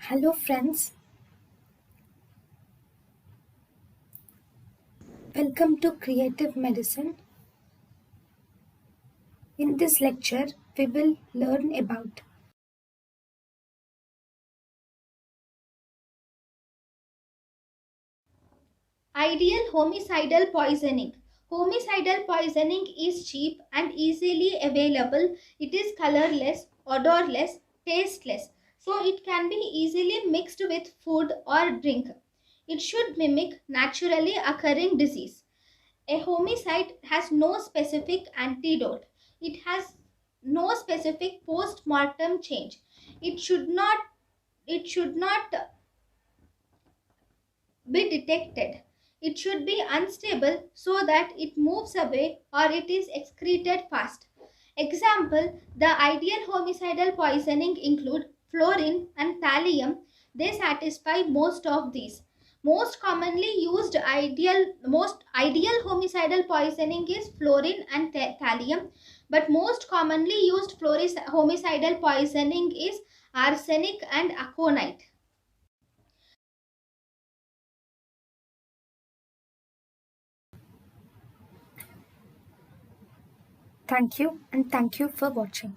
Hello, friends. Welcome to Creative Medicine. In this lecture, we will learn about Ideal homicidal poisoning. Homicidal poisoning is cheap and easily available. It is colorless, odorless, tasteless, so it can be easily mixed with food or drink. It should mimic naturally occurring disease. A homicide has no specific antidote. It has no specific post-mortem change. It should not it should not be detected. It should be unstable so that it moves away or it is excreted fast. Example, the ideal homicidal poisoning include fluorine and thallium. They satisfy most of these. Most ideal homicidal poisoning is fluorine and thallium, but most commonly used homicidal poisoning is arsenic and aconite. thank you and thank you for watching.